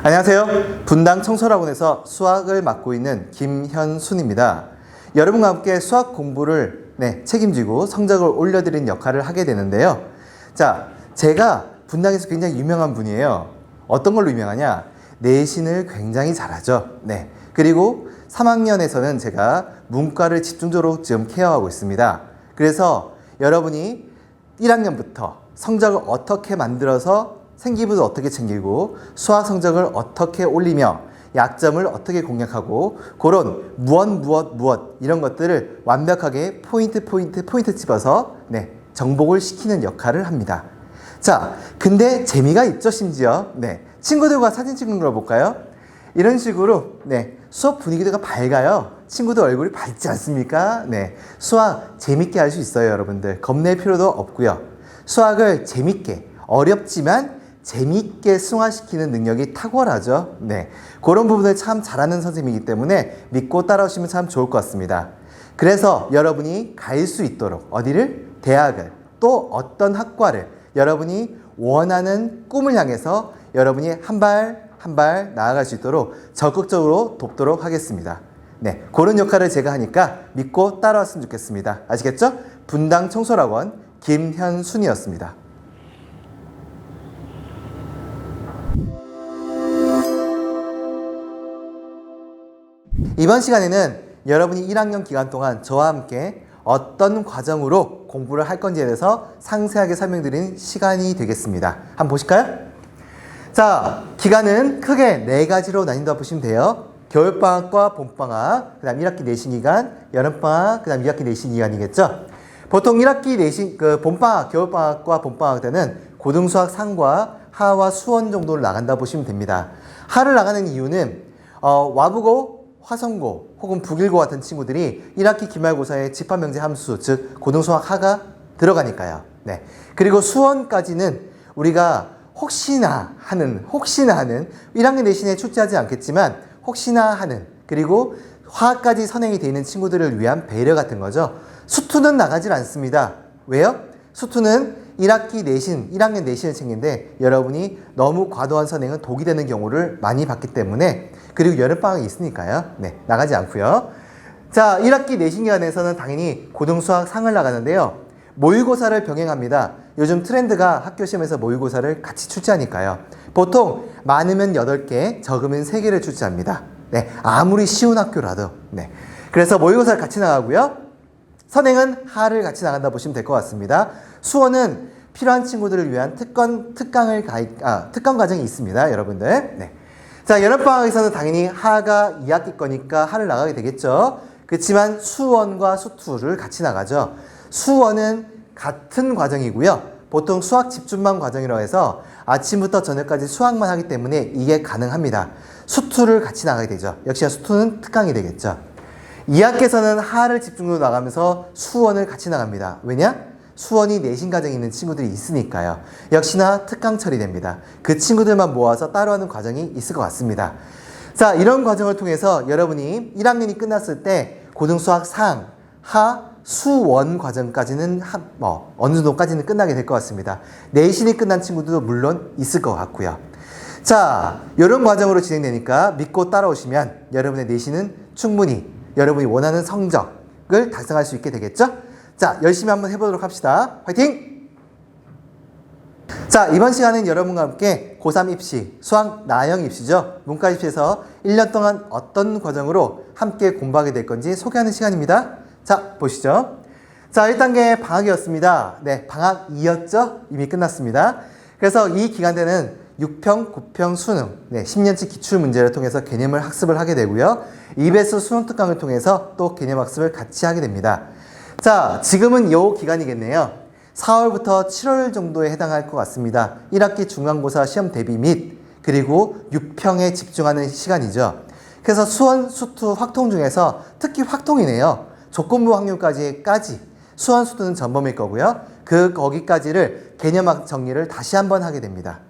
안녕하세요. 분당 청소학원에서 수학을 맡고 있는 김현순입니다. 여러분과 함께 수학 공부를 책임지고 성적을 올려드리는 역할을 하게 되는데요. 자, 제가 분당에서 굉장히 유명한 분이에요. 어떤 걸로 유명하냐? 내신을 굉장히 잘하죠. 그리고 3학년에서는 제가 문과를 집중적으로 지금 케어하고 있습니다. 그래서 여러분이 1학년부터 성적을 어떻게 만들어서 생기부를 어떻게 챙기고 수학 성적을 어떻게 올리며 약점을 어떻게 공략하고 그런 무엇 이런 것들을 완벽하게 포인트 집어서 정복을 시키는 역할을 합니다. 자, 근데 재미가 있죠, 심지어. 친구들과 사진 찍는 걸 볼까요? 이런 식으로 수업 분위기가 밝아요. 친구들 얼굴이 밝지 않습니까? 수학 재밌게 할 수 있어요, 여러분들. 겁낼 필요도 없고요. 수학을 재밌게, 어렵지만 재밌게 승화시키는 능력이 탁월하죠. 그런 부분을 참 잘하는 선생님이기 때문에 믿고 따라오시면 참 좋을 것 같습니다. 그래서 여러분이 갈 수 있도록 어디를? 대학을, 또 어떤 학과를 여러분이 원하는 꿈을 향해서 여러분이 한 발 나아갈 수 있도록 적극적으로 돕도록 하겠습니다. 그런 역할을 제가 하니까 믿고 따라왔으면 좋겠습니다. 아시겠죠? 분당 청소학원 김현순이었습니다. 이번 시간에는 여러분이 1학년 기간 동안 저와 함께 어떤 과정으로 공부를 할 건지에 대해서 상세하게 설명드리는 시간이 되겠습니다. 한번 보실까요? 자, 기간은 크게 4가지로 나뉜다고 보시면 돼요. 겨울방학과 봄방학, 그 다음 1학기 내신 기간, 여름방학, 그 다음 2학기 내신 기간이겠죠. 보통 1학기 내신, 봄방학, 겨울방학과 봄방학 때는 고등수학 상과 하와 수원 정도를 나간다고 보시면 됩니다. 하를 나가는 이유는 와부고, 화성고 혹은 북일고 같은 친구들이 1학기 기말고사에 집합명제 함수, 즉 고등수학 하가 들어가니까요. 그리고 수원까지는 우리가 혹시나 하는 1학년 내신에 출제하지 않겠지만 혹시나 하는, 그리고 화까지 선행이 되어 있는 친구들을 위한 배려 같은 거죠. 수투는 나가질 않습니다. 왜요? 수투는 1학기 내신, 1학년 내신을 챙기는데 여러분이 너무 과도한 선행은 독이 되는 경우를 많이 봤기 때문에, 그리고 여름방학이 있으니까요. 나가지 않고요. 자, 1학기 내신 기간에서는 당연히 고등수학 상을 나가는데요. 모의고사를 병행합니다. 요즘 트렌드가 학교 시험에서 모의고사를 같이 출제하니까요. 보통 많으면 8개, 적으면 3개를 출제합니다. 아무리 쉬운 학교라도. 그래서 모의고사를 같이 나가고요. 선행은 하를 같이 나간다 보시면 될 것 같습니다. 수원은 필요한 친구들을 위한 특강 과정이 있습니다, 여러분들. 자, 여름방학에서는 당연히 하가 2학기 거니까 하를 나가게 되겠죠. 그렇지만 수원과 수투를 같이 나가죠. 수원은 같은 과정이고요. 보통 수학 집중반 과정이라고 해서 아침부터 저녁까지 수학만 하기 때문에 이게 가능합니다. 수투를 같이 나가게 되죠. 역시나 수투는 특강이 되겠죠. 2학기에서는 하를 집중으로 나가면서 수원을 같이 나갑니다. 왜냐? 수원이 내신 과정에 있는 친구들이 있으니까요. 역시나 특강 처리됩니다. 그 친구들만 모아서 따로 하는 과정이 있을 것 같습니다. 자, 이런 과정을 통해서 여러분이 1학년이 끝났을 때 고등수학 상, 하, 수원 과정까지는 어느 정도까지는 끝나게 될 것 같습니다. 내신이 끝난 친구들도 물론 있을 것 같고요. 자, 이런 과정으로 진행되니까 믿고 따라오시면 여러분의 내신은 충분히 여러분이 원하는 성적을 달성할 수 있게 되겠죠? 자, 열심히 한번 해보도록 합시다. 화이팅! 자, 이번 시간은 여러분과 함께 고3 입시, 수학 나형 입시죠. 문과 입시에서 1년 동안 어떤 과정으로 함께 공부하게 될 건지 소개하는 시간입니다. 자, 보시죠. 자, 1단계 방학이었습니다. 방학 2였죠? 이미 끝났습니다. 그래서 이 기간대는 6평, 9평 수능, 10년치 기출문제를 통해서 개념을 학습을 하게 되고요. EBS 수능 특강을 통해서 또 개념 학습을 같이 하게 됩니다. 자, 지금은 요 기간이겠네요. 4월부터 7월 정도에 해당할 것 같습니다. 1학기 중간고사 시험 대비 및 그리고 6평에 집중하는 시간이죠. 그래서 수원, 수투, 확통 중에서 특히 확통이네요. 조건부 확률까지 수원, 수투는 전범일 거고요. 거기까지를 개념학 정리를 다시 한번 하게 됩니다.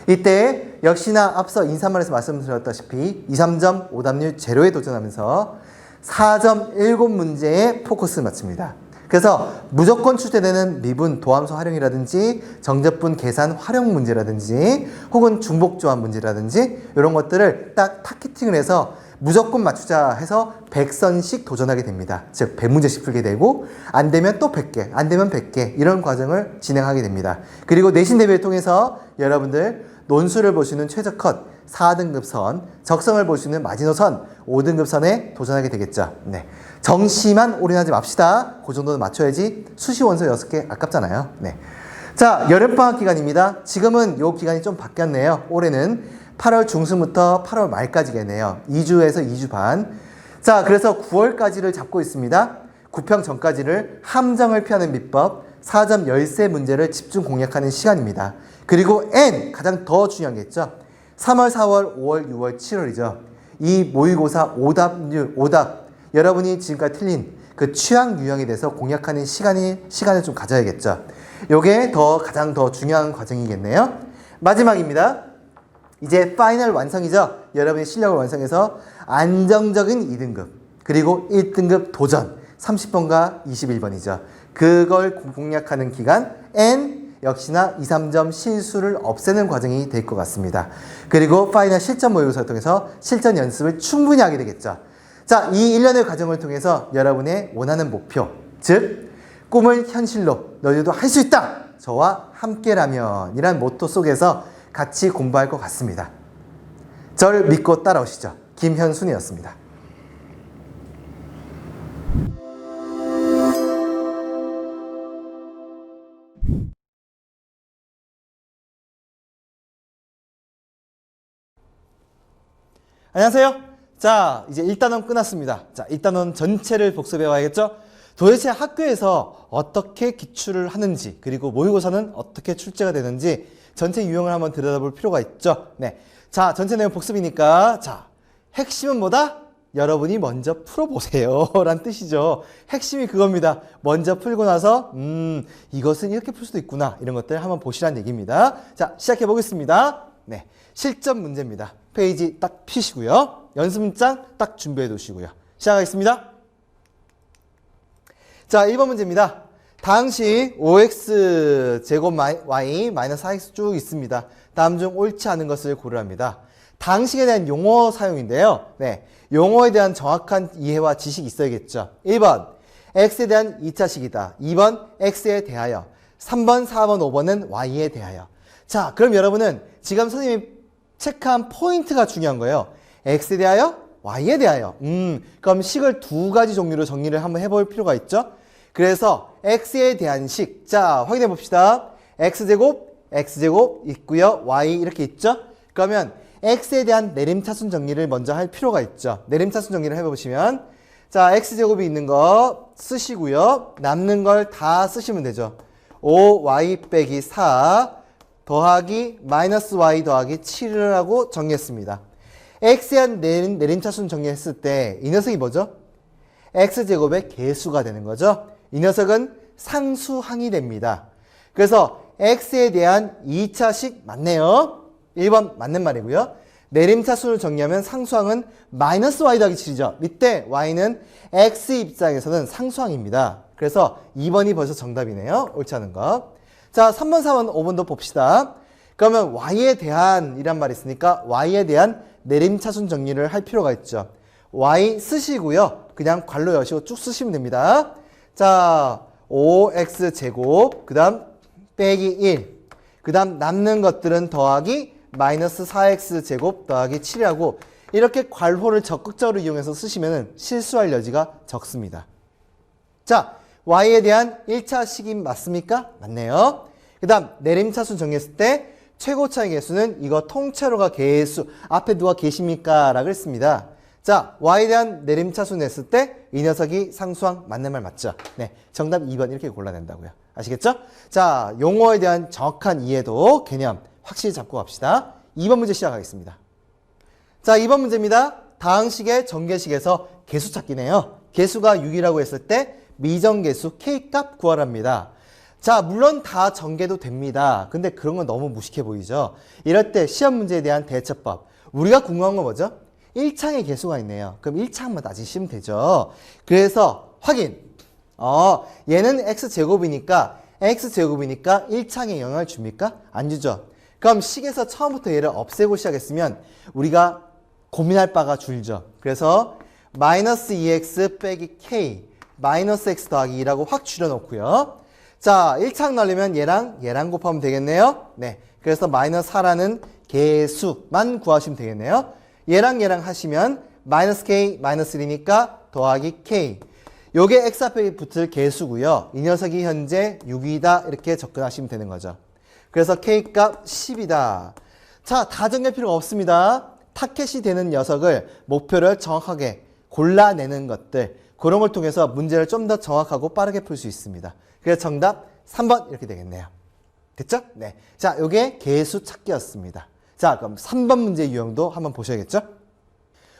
이때 역시나 앞서 인사말에서 말씀드렸다시피 2, 3점 오답률 제로에 도전하면서 4점 7문제에 포커스를 맞춥니다. 그래서 무조건 출제되는 미분 도함수 활용이라든지 정제분 계산 활용 문제라든지 혹은 중복 조합 문제라든지 이런 것들을 딱 타겟팅을 해서 무조건 맞추자 해서 100선씩 도전하게 됩니다. 즉 100문제씩 풀게 되고 안 되면 또 100개, 안 되면 100개 이런 과정을 진행하게 됩니다. 그리고 내신 대비를 통해서 여러분들 논술을 보시는 최저컷 4등급 선, 적성을 보시는 마지노선 5등급 선에 도전하게 되겠죠. 네. 정시만 올인하지 맙시다. 그 정도는 맞춰야지 수시 원서 6개 아깝잖아요. 네. 자, 여름방학 기간입니다. 지금은 요 기간이 좀 바뀌었네요. 올해는 8월 중순부터 8월 말까지겠네요. 2주에서 2주 반. 자, 그래서 9월까지를 잡고 있습니다. 구평 전까지를 함정을 피하는 비법 4점 열세 문제를 집중 공략하는 시간입니다. 그리고 N, 가장 더 중요한 게 있죠. 3월, 4월, 5월, 6월, 7월이죠. 이 모의고사 오답, 여러분이 지금까지 틀린 그 취향 유형에 대해서 공략하는 시간을 좀 가져야겠죠. 요게 가장 더 중요한 과정이겠네요. 마지막입니다. 이제 파이널 완성이죠. 여러분의 실력을 완성해서 안정적인 2등급, 그리고 1등급 도전, 30번과 21번이죠. 그걸 공략하는 기간, N, 역시나 2, 3점 실수를 없애는 과정이 될 것 같습니다. 그리고 파이널 실전 모의고사를 통해서 실전 연습을 충분히 하게 되겠죠. 자, 이 1년의 과정을 통해서 여러분의 원하는 목표, 즉 꿈을 현실로 너희도 할 수 있다! 저와 함께라면 이란 모토 속에서 같이 공부할 것 같습니다. 저를 믿고 따라오시죠. 김현순이었습니다. 안녕하세요. 자, 이제 1단원 끝났습니다. 자, 1단원 전체를 복습해 와야겠죠? 도대체 학교에서 어떻게 기출을 하는지, 그리고 모의고사는 어떻게 출제가 되는지 전체 유형을 한번 들여다볼 필요가 있죠. 네. 자, 전체 내용 복습이니까, 자, 핵심은 뭐다? 여러분이 먼저 풀어보세요. 라는 뜻이죠. 핵심이 그겁니다. 먼저 풀고 나서, 이것은 이렇게 풀 수도 있구나. 이런 것들 한번 보시라는 얘기입니다. 자, 시작해 보겠습니다. 네. 실전 문제입니다. 페이지 딱 피시고요. 연습 문장 딱 준비해 두시고요. 시작하겠습니다. 자, 1번 문제입니다. 다항식 5x 제곱 y 마이너스 4x 쭉 있습니다. 다음 중 옳지 않은 것을 고르랍니다. 다항식에 대한 용어 사용인데요. 네, 용어에 대한 정확한 이해와 지식이 있어야겠죠. 1번, x에 대한 2차식이다. 2번, x에 대하여. 3번, 4번, 5번은 y에 대하여. 자, 그럼 여러분은 지금 선생님이 체크한 포인트가 중요한 거예요. x에 대하여, y에 대하여. 그럼 식을 두 가지 종류로 정리를 한번 해볼 필요가 있죠. 그래서 x에 대한 식, 자, 확인해 봅시다. x제곱 있고요. y 이렇게 있죠. 그러면 x에 대한 내림차순 정리를 먼저 할 필요가 있죠. 내림차순 정리를 해보시면, 자, x제곱이 있는 거 쓰시고요. 남는 걸 다 쓰시면 되죠. 5y 빼기 4 더하기 마이너스 y 더하기 7을 하고 정리했습니다. x에 대한 내림차순 정리했을 때 이 녀석이 뭐죠? x제곱의 개수가 되는 거죠. 이 녀석은 상수항이 됩니다. 그래서 x에 대한 2차식 맞네요. 1번 맞는 말이고요. 내림차순을 정리하면 상수항은 마이너스 y 더하기 7이죠. 이때 y는 x 입장에서는 상수항입니다. 그래서 2번이 벌써 정답이네요. 옳지 않은 거. 자, 3번, 4번, 5번도 봅시다. 그러면 y에 대한 이란 말이 있으니까 y에 대한 내림차순 정리를 할 필요가 있죠. y 쓰시고요. 그냥 괄호 여시고 쭉 쓰시면 됩니다. 자, 5x제곱, 그 다음 빼기 1, 그 다음 남는 것들은 더하기 마이너스 4x제곱 더하기 7이라고 이렇게 괄호를 적극적으로 이용해서 쓰시면 실수할 여지가 적습니다. 자, y에 대한 1차식이 맞습니까? 맞네요. 그 다음 내림차순 정리했을 때 최고차의 개수는 이거 통째로가 개수, 앞에 누가 계십니까? 라고 했습니다. 자, y에 대한 내림차순 냈을 때 이 녀석이 상수항 맞는 말 맞죠? 네, 정답 2번 이렇게 골라낸다고요. 아시겠죠? 자, 용어에 대한 정확한 이해도 개념 확실히 잡고 갑시다. 2번 문제 시작하겠습니다. 자, 2번 문제입니다. 다항식의 전개식에서 개수 찾기네요. 개수가 6이라고 했을 때 미정개수 k값 구하랍니다. 자, 물론 다 전개도 됩니다. 근데 그런 건 너무 무식해 보이죠? 이럴 때 시험 문제에 대한 대처법. 우리가 궁금한 건 뭐죠? 1창의 개수가 있네요. 그럼 1창만 따지시면 되죠. 그래서 확인. 얘는 x제곱이니까 1창에 영향을 줍니까? 안 주죠. 그럼 식에서 처음부터 얘를 없애고 시작했으면 우리가 고민할 바가 줄죠. 그래서 마이너스 2x 빼기 k 마이너스 x 더하기 2라고 확 줄여놓고요. 자, 1창 넣으려면 얘랑 곱하면 되겠네요. 네, 그래서 마이너스 4라는 개수만 구하시면 되겠네요. 얘랑 하시면 마이너스 k 마이너스 1이니까 더하기 k. 요게 x 앞에 붙을 개수고요. 이 녀석이 현재 6이다 이렇게 접근하시면 되는 거죠. 그래서 k값 10이다. 자, 다 정리할 필요가 없습니다. 타켓이 되는 녀석을 목표를 정확하게 골라내는 것들, 그런 걸 통해서 문제를 좀 더 정확하고 빠르게 풀 수 있습니다. 그래서 정답 3번 이렇게 되겠네요. 됐죠? 네. 자, 요게 개수 찾기였습니다. 자, 그럼 3번 문제 유형도 한번 보셔야겠죠?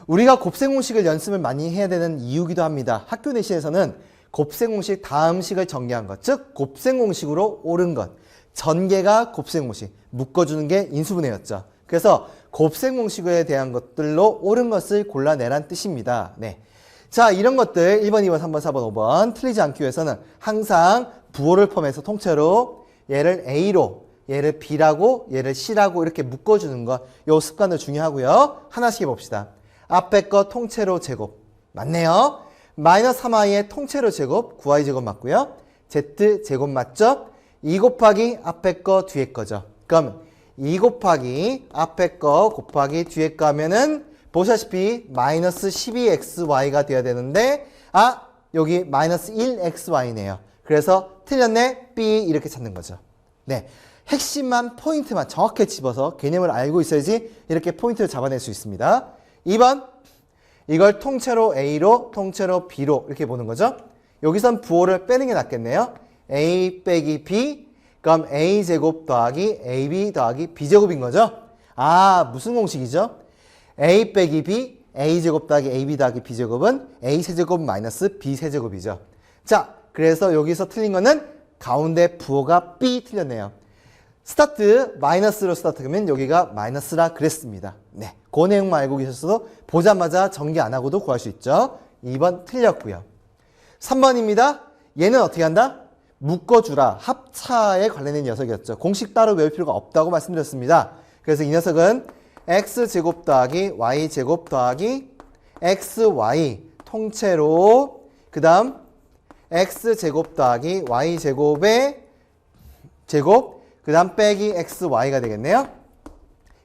우리가 곱셈공식을 연습을 많이 해야 되는 이유기도 합니다. 학교 내신에서는 곱셈공식 다음 식을 정리한 것, 즉 곱셈공식으로 옳은 것, 전개가 곱셈공식, 묶어주는 게 인수분해였죠. 그래서 곱셈공식에 대한 것들로 옳은 것을 골라내란 뜻입니다. 네. 자, 이런 것들 1번, 2번, 3번, 4번, 5번 틀리지 않기 위해서는 항상 부호를 포함해서 통째로 얘를 A로, 얘를 B라고, 얘를 C라고 이렇게 묶어주는 것, 요 습관도 중요하고요. 하나씩 해봅시다. 앞에 거 통째로 제곱 맞네요. 마이너스 3i의 통째로 제곱 9i 제곱 맞고요. z 제곱 맞죠? 2 곱하기 앞에 거 뒤에 거죠. 그럼 2 곱하기 앞에 거 곱하기 뒤에 거 하면은 보시다시피 마이너스 12xy가 돼야 되는데 여기 마이너스 1xy네요. 그래서 틀렸네 B 이렇게 찾는 거죠. 네, 핵심만 포인트만 정확히 집어서 개념을 알고 있어야지 이렇게 포인트를 잡아낼 수 있습니다. 2번 이걸 통째로 A로 통째로 B로 이렇게 보는 거죠. 여기선 부호를 빼는 게 낫겠네요. A 빼기 B 그럼 A제곱 더하기 AB 더하기 B제곱인 거죠. 무슨 공식이죠? A 빼기 B A제곱 더하기 AB 더하기 B제곱은 A세제곱 마이너스 B세제곱이죠. 자, 그래서 여기서 틀린 거는 가운데 부호가 B 틀렸네요. 스타트 마이너스로 스타트하면 여기가 마이너스라 그랬습니다. 네, 그 내용만 알고 계셨어도 보자마자 전개 안 하고도 구할 수 있죠. 2번 틀렸고요. 3번입니다. 얘는 어떻게 한다? 묶어주라. 합차에 관련된 녀석이었죠. 공식 따로 외울 필요가 없다고 말씀드렸습니다. 그래서 이 녀석은 x제곱 더하기 y제곱 더하기 xy 통째로 그 다음 x제곱 더하기 y제곱의 제곱 그 다음 빼기 xy가 되겠네요.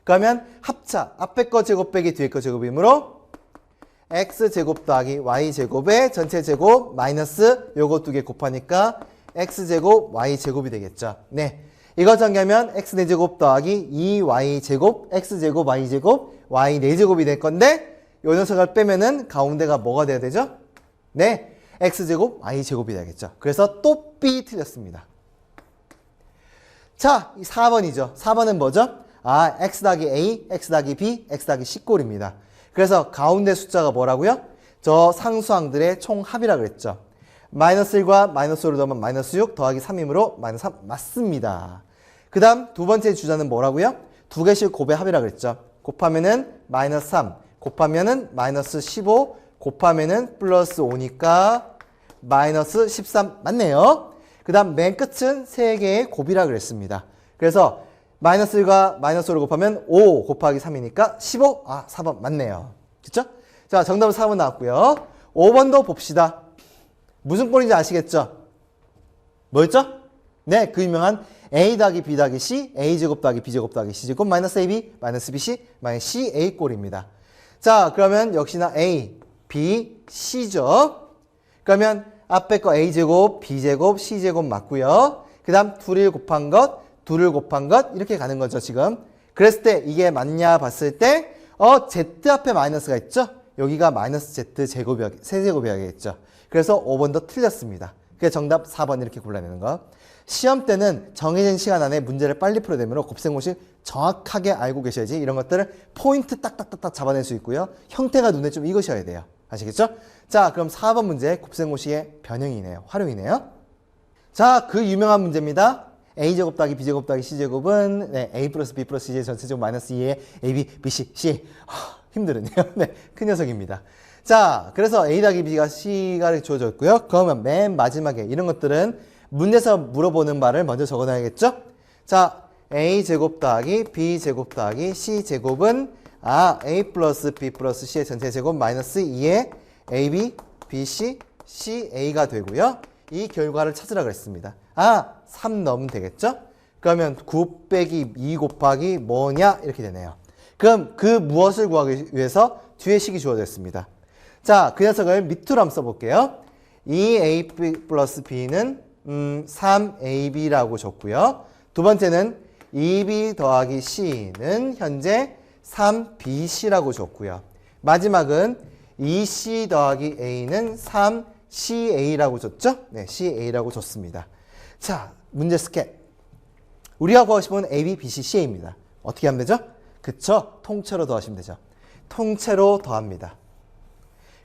그러면 합차 앞에 거 제곱 빼기 뒤에 거 제곱이므로 x제곱 더하기 y제곱의 전체 제곱 마이너스 요거 두 개 곱하니까 x제곱 y제곱이 되겠죠. 네, 이거 정리하면 x 4제곱 더하기 2y제곱 x제곱 y제곱 y 4제곱이 될 건데 요 녀석을 빼면은 가운데가 뭐가 돼야 되죠? 네, x제곱 y제곱이 되겠죠. 그래서 또 B 틀렸습니다. 자, 4번이죠. 4번은 뭐죠? x 더하기 a, x 더하기 b, x 더하기 c 꼴입니다. 그래서 가운데 숫자가 뭐라고요? 저 상수항들의 총합이라 그랬죠. 마이너스 1과 마이너스 5를 더하면 마이너스 6 더하기 3이므로 마이너스 3 맞습니다. 그 다음 두 번째 주자는 뭐라고요? 두 개씩 곱의 합이라 그랬죠. 곱하면은 마이너스 3, 곱하면은 마이너스 15, 곱하면은 플러스 5니까 마이너스 13 맞네요. 그 다음 맨 끝은 세 개의 곱이라 그랬습니다. 그래서 마이너스 1과 마이너스 5를 곱하면 5 곱하기 3이니까 15, 4번 맞네요. 그쵸? 자, 정답은 4번 나왔고요. 5번도 봅시다. 무슨 꼴인지 아시겠죠? 뭐였죠? 네, 그 유명한 a 더하기 b 더하기 c, a제곱 더하기 b제곱 더하기 c제곱 마이너스 ab, 마이너스 bc, 마이너스 ca 꼴입니다. 자, 그러면 역시나 a, b, c죠. 그러면 앞에 거 a제곱, b제곱, c제곱 맞고요. 그 다음 둘을 곱한 것, 이렇게 가는 거죠, 지금. 그랬을 때 이게 맞냐 봤을 때 z 앞에 마이너스가 있죠? 여기가 마이너스 z 세제곱이야겠죠. 그래서 5번도 틀렸습니다. 그래서 정답 4번 이렇게 골라내는 거. 시험 때는 정해진 시간 안에 문제를 빨리 풀어야 되므로 곱셈공식 정확하게 알고 계셔야지 이런 것들을 포인트 딱딱딱딱 잡아낼 수 있고요. 형태가 눈에 좀 익으셔야 돼요. 아시겠죠? 자, 그럼 4번 문제 곱셈공식의 변형이네요. 활용이네요. 자, 그 유명한 문제입니다. a제곱 더하기 b제곱 더하기 c제곱은 a 플러스 b 플러스 c의 전체제곱 마이너스 2의 ab, bc, c. 힘들었네요. 네, 큰 녀석입니다. 자, 그래서 A 더하기 B가 C가 주어져 있고요. 그러면 맨 마지막에 이런 것들은 문제에서 물어보는 말을 먼저 적어놔야겠죠? 자, A제곱 더하기 B제곱 더하기 C제곱은 A 플러스 B 플러스 C의 전체 제곱 마이너스 2의 AB, BC, CA가 되고요. 이 결과를 찾으라 그랬습니다. 3 넣으면 되겠죠? 그러면 9 빼기 2 곱하기 뭐냐? 이렇게 되네요. 그럼 그 무엇을 구하기 위해서 뒤에 식이 주어졌습니다. 자, 그 녀석을 밑으로 한번 써볼게요. 2AB 플러스 B는 3AB라고 줬고요. 두 번째는 2B 더하기 C는 현재 3BC라고 줬고요. 마지막은 2C 더하기 A는 3CA라고 줬죠? 네, CA라고 줬습니다. 자, 문제 스캔. 우리가 구하고 싶은 AB, BC, CA입니다. 어떻게 하면 되죠? 그쵸? 통째로 더하시면 되죠. 통째로 더합니다.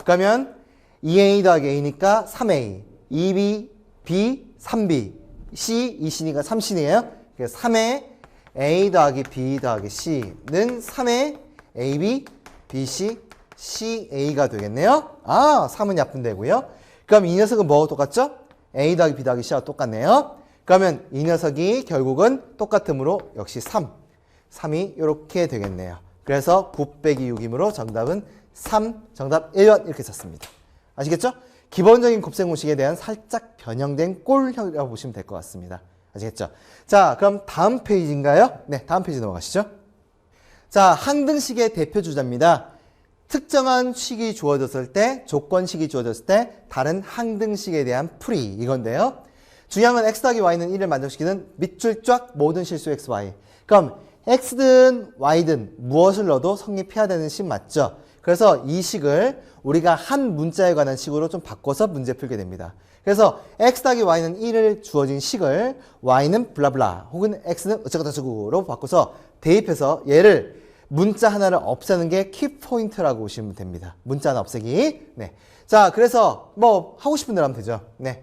그러면 2A 더하기 A니까 3A, 2B, B, 3B, C, 2C니까 3C네요. 그래서 3의 A 더하기 B 더하기 C는 3의 AB, BC, CA가 되겠네요. 3은 약분되고요. 그럼 이 녀석은 뭐하고 똑같죠? A 더하기 B 더하기 C와 똑같네요. 그러면 이 녀석이 결국은 똑같으므로 역시 3이 이렇게 되겠네요. 그래서 9 빼기 6이므로 정답은 3, 정답 1번 이렇게 썼습니다. 아시겠죠? 기본적인 곱셈 공식에 대한 살짝 변형된 꼴형이라고 보시면 될 것 같습니다. 아시겠죠? 자, 그럼 다음 페이지인가요? 네, 다음 페이지 넘어가시죠. 자, 항등식의 대표 주자입니다. 특정한 식이 주어졌을 때, 조건식이 주어졌을 때 다른 항등식에 대한 풀이 이건데요. 중요한 건 x 더하기 y는 1을 만족시키는 밑줄 쫙 모든 실수 xy. 그럼 x든 y든 무엇을 넣어도 성립해야 되는 식 맞죠? 그래서 이 식을 우리가 한 문자에 관한 식으로 좀 바꿔서 문제 풀게 됩니다. 그래서 x 더하기 y는 1을 주어진 식을 y는 블라블라 혹은 x는 어쩌고저쩌고로 바꿔서 대입해서 얘를 문자 하나를 없애는 게 키포인트라고 보시면 됩니다. 문자 하나 없애기. 네. 자, 그래서 뭐 하고 싶은 대로 하면 되죠. 네.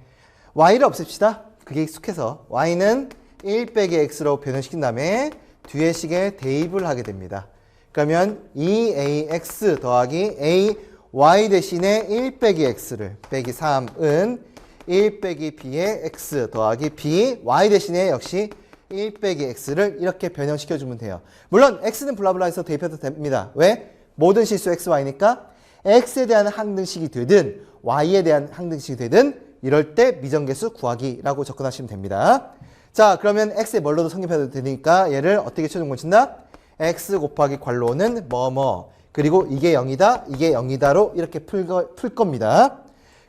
y를 없앱시다. 그게 익숙해서 y는 1 빼기 x로 변형시킨 다음에 뒤에 식에 대입을 하게 됩니다. 그러면 2ax 더하기 ay 대신에 1 빼기 x를 빼기 3은 1 빼기 b의 x 더하기 b y 대신에 역시 1 빼기 x를 이렇게 변형시켜주면 돼요. 물론 x는 블라블라해서 대입해도 됩니다. 왜? 모든 실수 xy니까 x에 대한 항등식이 되든 y에 대한 항등식이 되든 이럴 때 미정계수 구하기라고 접근하시면 됩니다. 자, 그러면 x에 뭘 넣어도 성립해도 되니까 얘를 어떻게 최종 고친다? x 곱하기 괄호는 뭐뭐 그리고 이게 0이다 이게 0이다로 이렇게 풀 겁니다.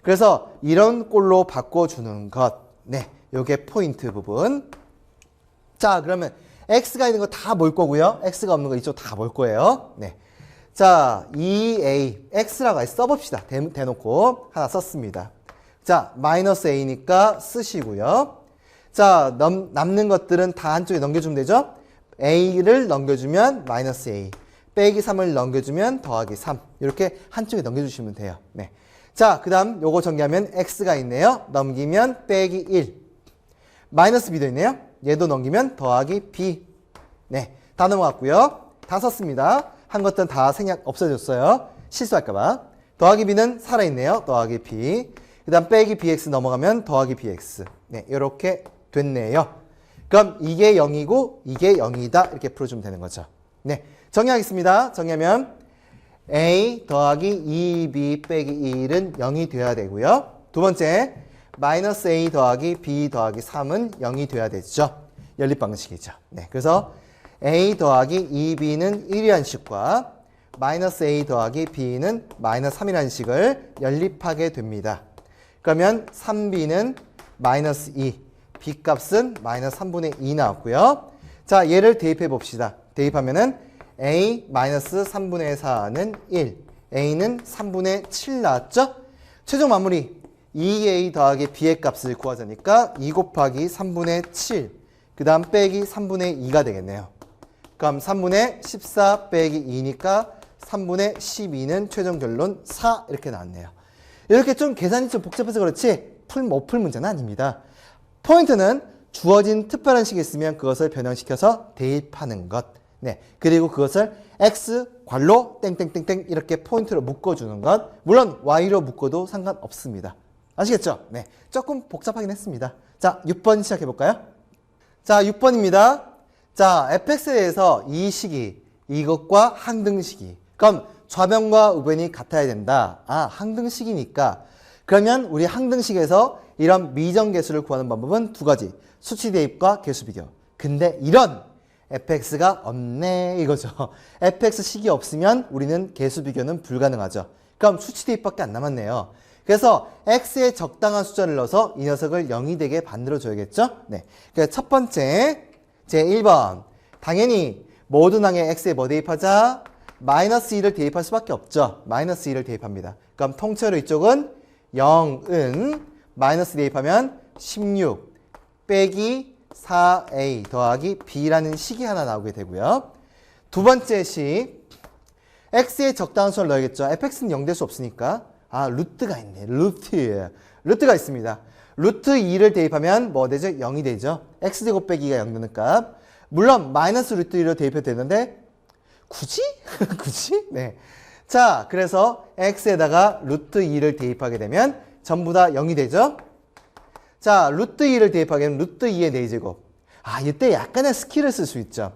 그래서 이런 꼴로 바꿔주는 것. 네, 요게 포인트 부분. 자, 그러면 x가 있는 거 다 뭘 거고요. x가 없는 거 이쪽 다 뭘 거예요. 네. 자, 2a x라고 써봅시다. 대놓고 하나 썼습니다. 자, 마이너스 a니까 쓰시고요. 자, 남는 것들은 다 한쪽에 넘겨주면 되죠. a를 넘겨주면 마이너스 a, 빼기 3을 넘겨주면 더하기 3 이렇게 한쪽에 넘겨주시면 돼요. 네. 자, 그 다음 요거 정리하면 x가 있네요. 넘기면 빼기 1, 마이너스 b도 있네요. 얘도 넘기면 더하기 b. 네, 다 넘어갔고요. 다 썼습니다. 한 것들은 다 생략 없어졌어요. 실수할까봐. 더하기 b는 살아있네요. 더하기 b. 그 다음 빼기 bx 넘어가면 더하기 bx. 네, 이렇게 됐네요. 그럼 이게 0이고 이게 0이다 이렇게 풀어주면 되는 거죠. 네, 정리하겠습니다. 정리하면 a 더하기 2b 빼기 1은 0이 돼야 되고요. 두 번째 마이너스 a 더하기 b 더하기 3은 0이 돼야 되죠. 연립 방식이죠. 네, 그래서 a 더하기 2b는 1이라는 식과 마이너스 a 더하기 b는 마이너스 3이라는 식을 연립하게 됩니다. 그러면 3b는 마이너스 2, b 값은 마이너스 3분의 2 나왔고요. 자, 얘를 대입해 봅시다. 대입하면은 a 마이너스 3분의 4는 1, a는 3분의 7 나왔죠? 최종 마무리 2a 더하기 b의 값을 구하자니까 2 곱하기 3분의 7, 그 다음 빼기 3분의 2가 되겠네요. 그럼 3분의 14 빼기 2니까 3분의 12는 최종 결론 4 이렇게 나왔네요. 이렇게 좀 계산이 좀 복잡해서 그렇지 못 풀 문제는 아닙니다. 포인트는 주어진 특별한 식이 있으면 그것을 변형시켜서 대입하는 것. 네. 그리고 그것을 x 괄로 땡땡땡땡 이렇게 포인트로 묶어주는 것. 물론 y로 묶어도 상관없습니다. 아시겠죠? 네. 조금 복잡하긴 했습니다. 자, 6번 시작해볼까요? 자, 6번입니다. 자, fx에 대해서 이 식이 이것과 항등식이. 그럼 좌변과 우변이 같아야 된다. 아, 항등식이니까. 그러면 우리 항등식에서 이런 미정계수를 구하는 방법은 두 가지. 수치 대입과 계수 비교. 근데 이런 fx가 없네 이거죠. fx식이 없으면 우리는 계수 비교는 불가능하죠. 그럼 수치 대입밖에 안 남았네요. 그래서 x에 적당한 숫자를 넣어서 이 녀석을 0이 되게 만들어줘야겠죠. 네. 그래서 첫 번째 제 1번 당연히 모든 항에 x에 뭐 대입하자? 마이너스 2를 대입할 수밖에 없죠. 마이너스 2를 대입합니다. 그럼 통째로 이쪽은 0은 마이너스 대입하면 16 빼기 4a 더하기 b라는 식이 하나 나오게 되고요. 두 번째 식 x에 적당한 수를 넣어야겠죠. fx는 0 될 수 없으니까 아 루트가 있네. 루트가 있습니다. 루트 2를 대입하면 뭐 되죠? 0이 되죠. x제곱 빼기가 0 되는 값. 물론 마이너스 루트 2를 대입해도 되는데 굳이? 굳이? 네. 자, 그래서 x에다가 루트 2를 대입하게 되면 전부 다 0이 되죠. 자, 루트 2를 대입하게 되면 루트 2의 4제곱. 아, 이때 약간의 스킬을 쓸 수 있죠.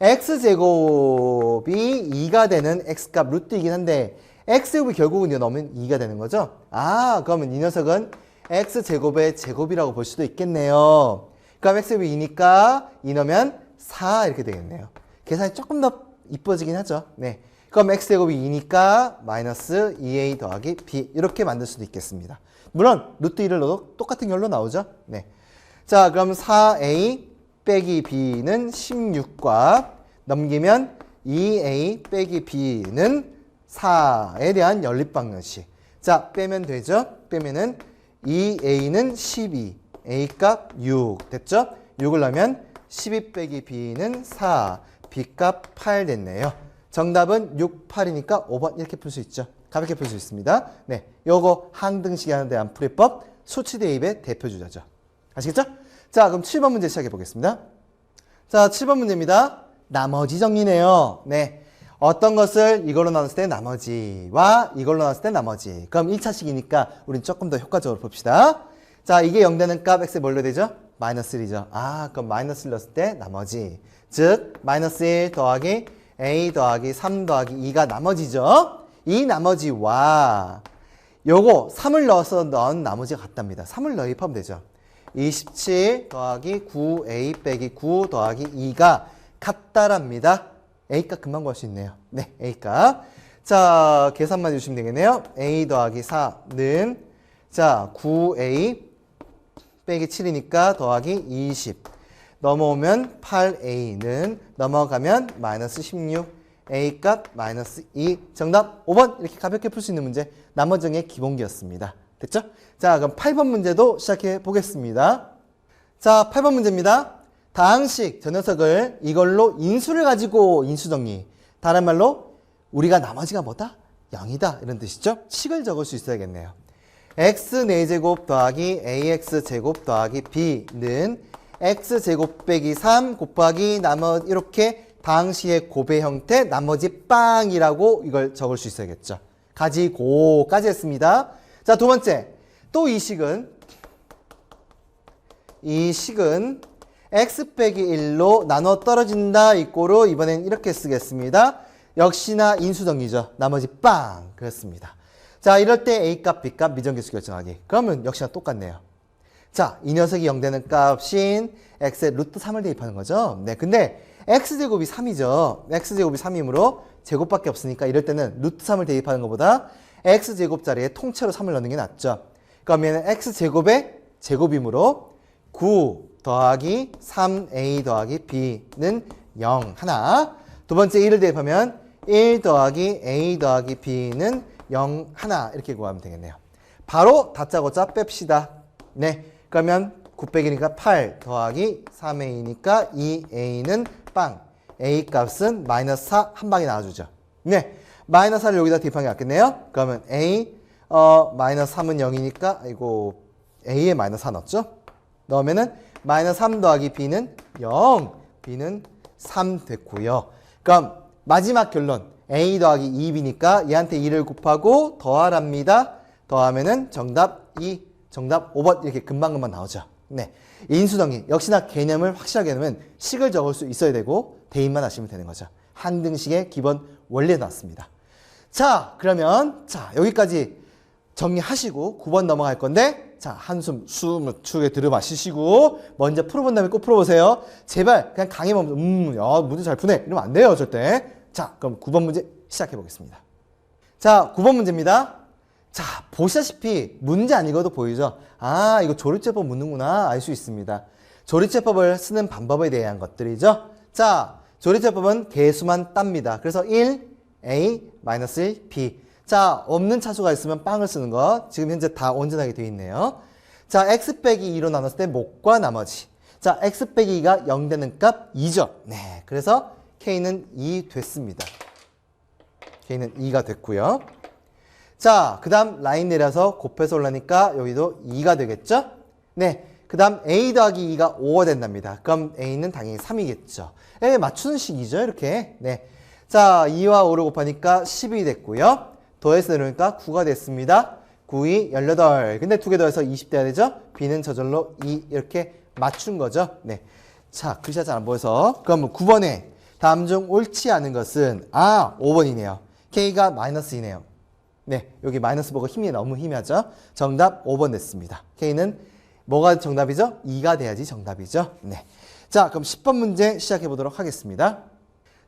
x제곱이 2가 되는 x값 루트 2긴 한데 x제곱이 결국은 이거 넣으면 2가 되는 거죠. 아, 그러면 이 녀석은 x제곱의 제곱이라고 볼 수도 있겠네요. 그럼 x제곱이 2니까 2 넣으면 4 이렇게 되겠네요. 계산이 조금 더 이뻐지긴 하죠. 네. 그럼 x제곱이 2니까 마이너스 2a 더하기 b 이렇게 만들 수도 있겠습니다. 물론 루트 2를 넣어도 똑같은 결로 나오죠. 네. 자, 그럼 4a 빼기 b는 16과 넘기면 2a 빼기 b는 4에 대한 연립방정식. 자, 빼면 되죠. 빼면은 2a는 12, a 값 6 됐죠. 6을 넣으면 12 빼기 b는 4, b 값 8 됐네요. 정답은 6, 8이니까 5번 이렇게 풀 수 있죠. 가볍게 풀 수 있습니다. 네, 요거 항등식에 하는 대한 풀이법 수치 대입의 대표 주자죠. 아시겠죠? 자, 그럼 7번 문제 시작해 보겠습니다. 자, 7번 문제입니다. 나머지 정리네요. 네, 어떤 것을 이걸로 나눴을 때 나머지와 이걸로 나눴을 때 나머지. 그럼 1차식이니까 우린 조금 더 효과적으로 봅시다. 자, 이게 0 되는 값 x에 뭘로 되죠? 마이너스 1이죠. 아, 그럼 마이너스 1 넣었을 때 나머지. 즉, 마이너스 1 더하기 a 더하기 3 더하기 2가 나머지죠. 이 나머지와 요거 3을 넣어서 넣은 나머지가 같답니다. 3을 넣입하면 되죠. 27 더하기 9a 빼기 9 더하기 2가 같다랍니다. a값 금방 구할 수 있네요. 네, a값. 자, 계산만 해주시면 되겠네요. a 더하기 4는 자 9a 빼기 7이니까 더하기 20 넘어오면 8a는 넘어가면 마이너스 16 a값 마이너스 2 정답 5번 이렇게 가볍게 풀 수 있는 문제 나머지의 기본기였습니다. 됐죠? 자, 그럼 8번 문제도 시작해 보겠습니다. 자, 8번 문제입니다. 다항식 저 녀석을 이걸로 인수를 가지고 인수정리. 다른 말로 우리가 나머지가 뭐다? 0이다 이런 뜻이죠. 식을 적을 수 있어야겠네요. x 4제곱 더하기 ax제곱 더하기 b는 x제곱 빼기 3 곱하기 나머지 이렇게 다항식의 곱의 형태 나머지 빵이라고 이걸 적을 수 있어야겠죠. 가지고까지 했습니다. 자, 두 번째. 또 이 식은 x 빼기 1로 나눠 떨어진다 이꼬로 이번엔 이렇게 쓰겠습니다. 역시나 인수정리죠. 나머지 빵 그렇습니다. 자, 이럴 때 a값, b값 미정계수 결정하기. 그러면 역시나 똑같네요. 자, 이 녀석이 0 되는 값인 x에 루트 3을 대입하는 거죠. 네, 근데 x제곱이 3이죠. x제곱이 3이므로 제곱밖에 없으니까 이럴 때는 루트 3을 대입하는 것보다 x제곱 자리에 통째로 3을 넣는 게 낫죠. 그러면 x제곱의 제곱이므로 9 더하기 3a 더하기 b는 0 하나. 두 번째 1을 대입하면 1 더하기 a 더하기 b는 0 하나 이렇게 구하면 되겠네요. 바로 다짜고짜 뺍시다. 네, 그러면 900이니까 8 더하기 3a니까 2a는 빵. a 값은 마이너스 4 한 방에 나와주죠. 네, 마이너스 4를 여기다 대입하는 게 낫겠네요. 그러면 a 마이너스 3은 0이니까 아이고 a에 마이너스 4 넣었죠. 넣으면은 마이너스 3 더하기 b는 0, b는 3 됐고요. 그럼 마지막 결론 a 더하기 2b니까 얘한테 2를 곱하고 더하랍니다. 더하면은 정답 2, 정답 5번 이렇게 금방금방 나오죠. 네, 인수정리 역시나 개념을 확실하게 하면 식을 적을 수 있어야 되고 대입만 하시면 되는 거죠. 항등식의 기본 원리에 나왔습니다. 자, 그러면 자 여기까지 정리하시고 9번 넘어갈 건데 자 한숨 숨을 크게 들여 마시시고 먼저 풀어본 다음에 꼭 풀어보세요. 제발 그냥 강의만 야 문제 잘 푸네 이러면 안 돼요 절대. 자 그럼 9번 문제 시작해 보겠습니다. 자 9번 문제입니다. 자 보시다시피 문제 안 읽어도 보이죠. 아 이거 조립제법 묻는구나 알 수 있습니다. 조립제법을 쓰는 방법에 대한 것들이죠. 자 조립제법은 개수만 땁니다. 그래서 1 A 마이너스 1 B. 자 없는 차수가 있으면 빵을 쓰는 거 지금 현재 다 온전하게 되어 있네요. 자 x 빼기 2로 나눴을 때 목과 나머지. 자 x 빼기 2가 0 되는 값 2죠. 네, 그래서 k는 2 됐습니다. k는 2가 됐고요. 자 그 다음 라인 내려서 곱해서 올라니까 여기도 2가 되겠죠. 네, 그 다음 a 더하기 2가 5가 된답니다. 그럼 a는 당연히 3이겠죠. 맞추는 식이죠 이렇게. 네, 자 2와 5를 곱하니까 10이 됐고요. 더해서 내려오니까 9가 됐습니다. 9이 18. 근데 두 개 더해서 20 돼야 되죠? b는 저절로 2 이렇게 맞춘 거죠. 네. 자, 글씨가 잘 안 보여서. 그럼 9번에 다음 중 옳지 않은 것은 5번이네요. k가 마이너스이네요. 네. 여기 마이너스 보고 힘이 너무 희미하죠? 정답 5번 됐습니다. k는 뭐가 정답이죠? 2가 돼야지 정답이죠. 네. 자, 그럼 10번 문제 시작해 보도록 하겠습니다.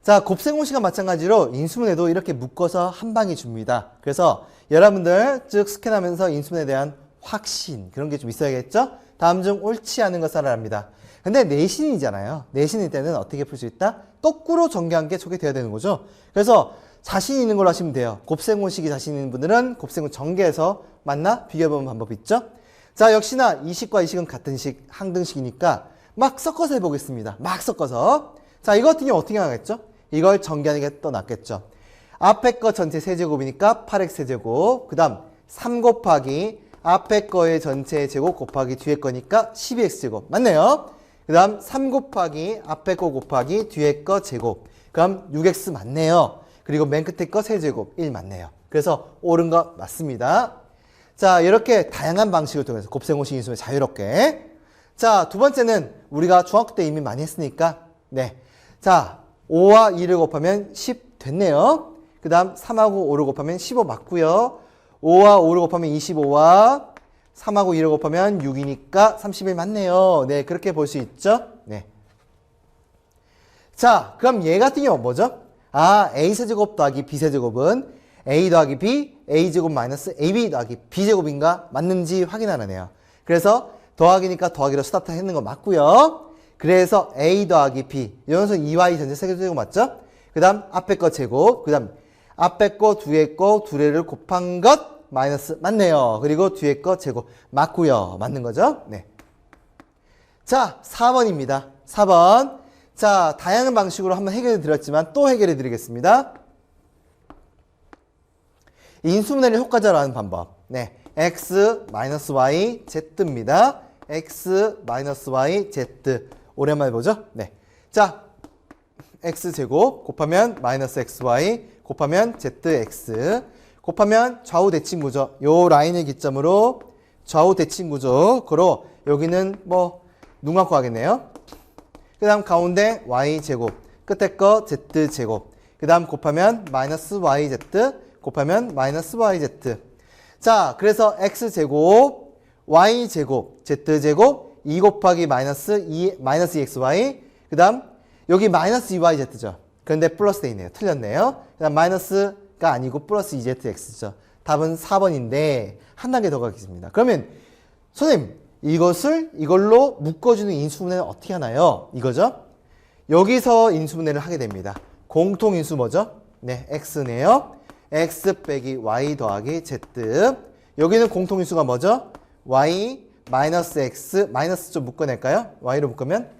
자, 곱셈공식과 마찬가지로 인수분해도 이렇게 묶어서 한 방에 줍니다. 그래서 여러분들 쭉 스캔하면서 인수분해에 대한 확신 그런 게 좀 있어야겠죠? 다음 중 옳지 않은 것을 알아랍니다. 근데 내신이잖아요. 내신일 때는 어떻게 풀 수 있다? 거꾸로 전개한 게 저게 돼야 되는 거죠. 그래서 자신 있는 걸로 하시면 돼요. 곱셈공식이 자신 있는 분들은 곱셈을 전개해서 맞나? 비교해보는 방법이 있죠? 자, 역시나 이식과 이식은 같은 식, 항등식이니까 막 섞어서 해보겠습니다. 막 섞어서. 자, 이거 같은 경우 어떻게 하겠죠? 이걸 전개하는 게 더 낫겠죠. 앞에 거 전체 세제곱이니까 8x 세제곱. 그 다음 3 곱하기 앞에 거의 전체 제곱 곱하기 뒤에 거니까 12x제곱. 맞네요. 그 다음 3 곱하기 앞에 거 곱하기 뒤에 거 제곱. 그럼 6x 맞네요. 그리고 맨 끝에 거 세제곱 1 맞네요. 그래서 옳은 거 맞습니다. 자, 이렇게 다양한 방식을 통해서 곱셈공식 인수분해 자유롭게. 자, 두 번째는 우리가 중학교 때 이미 많이 했으니까 네. 자, 5와 2를 곱하면 10 됐네요. 그 다음 3하고 5를 곱하면 15 맞고요. 5와 5를 곱하면 25와 3하고 2를 곱하면 6이니까 31 맞네요. 네, 그렇게 볼 수 있죠. 네. 자, 그럼 얘 같은 경우는 뭐죠? a세제곱 더하기 b세제곱은 a 더하기 b, a제곱 마이너스 ab 더하기 b제곱인가 맞는지 확인하는 애요. 그래서 더하기니까 더하기로 스타트 했는 거 맞고요. 그래서 a 더하기 b 이러면서 2y 전체 세제곱 맞죠? 그 다음 앞에 거 제곱, 그 다음 앞에 거 뒤에 거 두레를 곱한 것 마이너스 맞네요. 그리고 뒤에 거 제곱 맞고요. 맞는 거죠? 네. 자, 4번입니다. 4번. 자, 다양한 방식으로 한번 해결해 드렸지만 또 해결해 드리겠습니다. 인수분해를 효과적으로 방법. 네. x-y z입니다. x-y z. 오랜만에 보죠? 네. 자, x제곱 곱하면 마이너스 xy 곱하면 zx 곱하면 좌우 대칭 구조. 요 라인을 기점으로 좌우 대칭 구조로 여기는 뭐 눈 감고 하겠네요. 그 다음 가운데 y제곱 끝에 거 z제곱 그 다음 곱하면 마이너스 yz 곱하면 마이너스 yz. 자, 그래서 x제곱 y제곱 z제곱 2 곱하기 마이너스 2xy 그 다음 여기 마이너스 2yz죠. 그런데 플러스 돼 있네요. 틀렸네요. 그 다음 마이너스가 아니고 플러스 2zx죠. 답은 4번인데 한 단계 더 가겠습니다. 그러면 선생님 이걸로 묶어주는 인수분해는 어떻게 하나요? 이거죠. 여기서 인수분해를 하게 됩니다. 공통인수 뭐죠? 네, x네요. x 빼기 y 더하기 z. 여기는 공통인수가 뭐죠? y 마이너스 x 마이너스 좀 묶어낼까요? y로 묶으면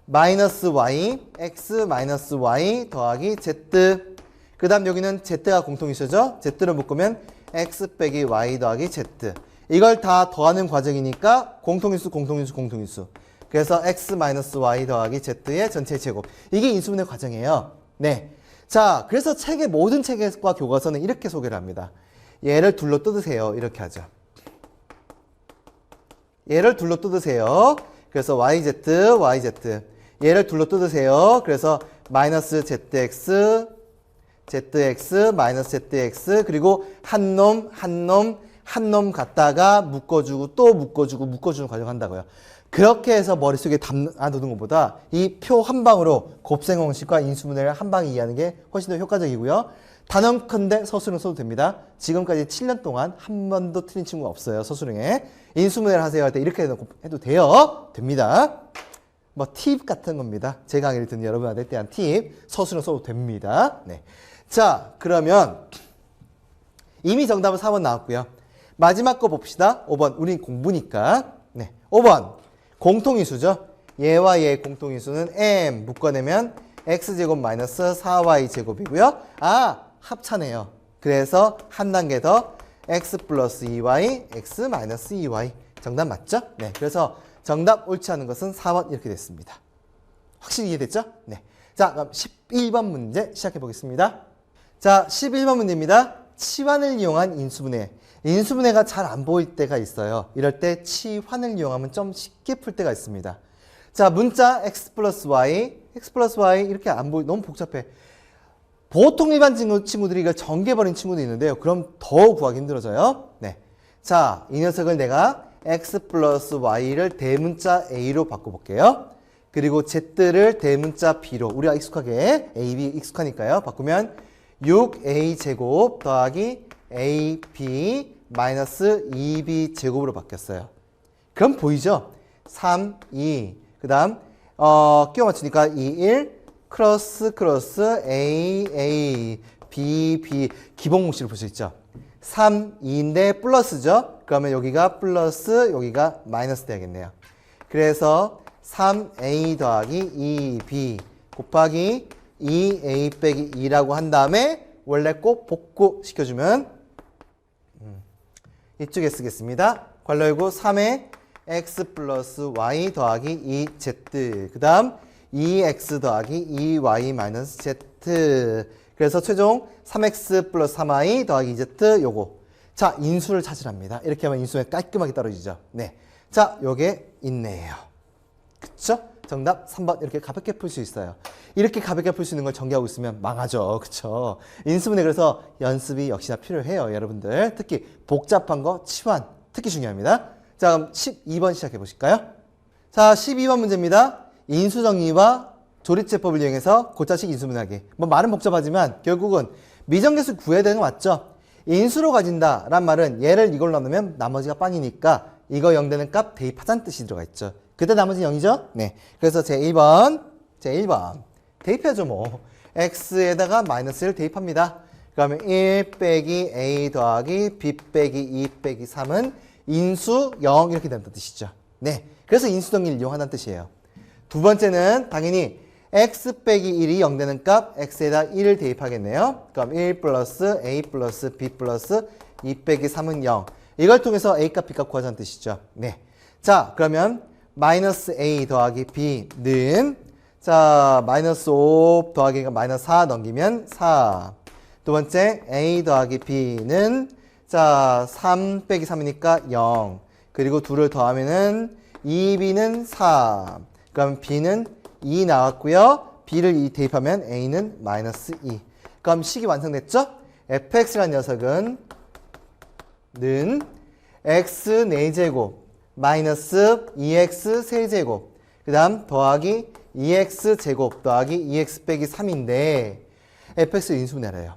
마이너스 y x 마이너스 y 더하기 z. 그 다음 여기는 z가 공통인수죠? z로 묶으면 x 빼기 y 더하기 z. 이걸 다 더하는 과정이니까 공통인수 공통인수 공통인수. 그래서 x 마이너스 y 더하기 z의 전체 제곱. 이게 인수분해 과정이에요. 네. 자, 그래서 책의 모든 책과 교과서는 이렇게 소개를 합니다. 얘를 둘로 뜯으세요. 이렇게 하죠. 얘를 둘로 뜯으세요. 그래서 yz, yz. 얘를 둘로 뜯으세요. 그래서 마이너스 zx, zx, 마이너스 zx, 그리고 한 놈 갖다가 묶어주고 또 묶어주는 과정 한다고요. 그렇게 해서 머릿속에 담아두는 것보다 이 표 한 방으로 곱셈공식과 인수분해를 한 방에 이해하는 게 훨씬 더 효과적이고요. 단언컨대 서술형 써도 됩니다. 지금까지 7년 동안 한 번도 틀린 친구가 없어요. 서술형에. 인수분해를 하세요 할 때 이렇게 해도 돼요. 됩니다. 뭐 팁 같은 겁니다. 제 강의를 듣는 여러분한테 대한 팁. 서술형 써도 됩니다. 네. 자, 그러면 이미 정답은 4번 나왔고요. 마지막 거 봅시다. 5번. 우린 공부니까. 네. 5번. 공통인수죠. 얘와 얘의 공통인수는 m 묶어내면 x제곱 마이너스 4y제곱이고요. 아, 합차네요. 그래서 한 단계 더 x 플러스 2y, x 마이너스 2y. 정답 맞죠? 네. 그래서 정답 옳지 않은 것은 4번 이렇게 됐습니다. 확실히 이해됐죠? 네. 자, 그럼 11번 문제 시작해 보겠습니다. 자, 11번 문제입니다. 치환을 이용한 인수분해. 인수분해가 잘 안 보일 때가 있어요. 이럴 때 치환을 이용하면 좀 쉽게 풀 때가 있습니다. 자, 문자 x 플러스 y 이렇게 안 보이, 너무 복잡해. 보통 일반 친구들이 이걸 전개해버린 친구도 있는데요. 그럼 더 구하기 힘들어져요. 네. 자, 이 녀석을 내가 x 플러스 y를 대문자 a로 바꿔볼게요. 그리고 z를 대문자 b로, 우리가 익숙하게 a, b 익숙하니까요. 바꾸면 6a 제곱 더하기 ab 마이너스 2b 제곱으로 바뀌었어요. 그럼 보이죠? 3, 2, 그 다음 끼워 맞추니까 2, 1 크로스 a, b 기본 공식을 볼 수 있죠. 3, 2인데 플러스죠. 그러면 여기가 플러스, 여기가 마이너스 되겠네요. 그래서 3a 더하기 2b 곱하기 2a 빼기 2라고 한 다음에 원래 꼭 복구시켜주면 이쪽에 쓰겠습니다. 괄호 열고 3에 x 플러스 y 더하기 2z 그 다음 2x 더하기 2y 마이너스 z 그래서 최종 3x 플러스 3y 더하기 2z 요거. 자, 인수를 찾으랍니다. 이렇게 하면 인수에 깔끔하게 떨어지죠. 네. 자, 요게 있네요. 그쵸? 정답 3번 이렇게 가볍게 풀 수 있어요. 이렇게 가볍게 풀 수 있는 걸 전개하고 있으면 망하죠. 그쵸? 인수분해 그래서 연습이 역시나 필요해요. 여러분들. 특히 복잡한 거 치환 특히 중요합니다. 자, 그럼 12번 시작해 보실까요? 자, 12번 문제입니다. 인수정리와 조립제법을 이용해서 고차식 인수분해하기. 뭐 말은 복잡하지만 결국은 미정계수 구해야 되는 거 맞죠? 인수로 가진다 란 말은 얘를 이걸로 나누면 나머지가 빵이니까 이거 0 되는 값 대입하자는 뜻이 들어가 있죠. 그때 나머지는 0이죠? 네. 그래서 제1번 대입해야죠 뭐. x에다가 마이너스를 대입합니다. 그러면 1 빼기 a 더하기 b 빼기 2 빼기 3은 인수 0 이렇게 된다는 뜻이죠. 네. 그래서 인수정리를 이용한다는 뜻이에요. 두 번째는 당연히 x 빼기 1이 0 되는 값 x에다 1을 대입하겠네요. 그럼 1 플러스 a 플러스 b 플러스 2 빼기 3은 0. 이걸 통해서 a값 b값 구하자는 뜻이죠. 네. 자, 그러면 마이너스 a 더하기 b는 자 마이너스 5 더하기가 마이너스 4 넘기면 4. 두 번째 a 더하기 b는 자 3 빼기 3이니까 0. 그리고 2를 더하면은 2b는 4. 그럼 b는 2 나왔고요. b를 2 대입하면 a는 마이너스 2. 그럼 식이 완성됐죠? fx라는 녀석은 x 4제곱 마이너스 2x 세제곱 그 다음 더하기 2x 제곱 더하기 2x 빼기 3인데 fx 인수분해래요.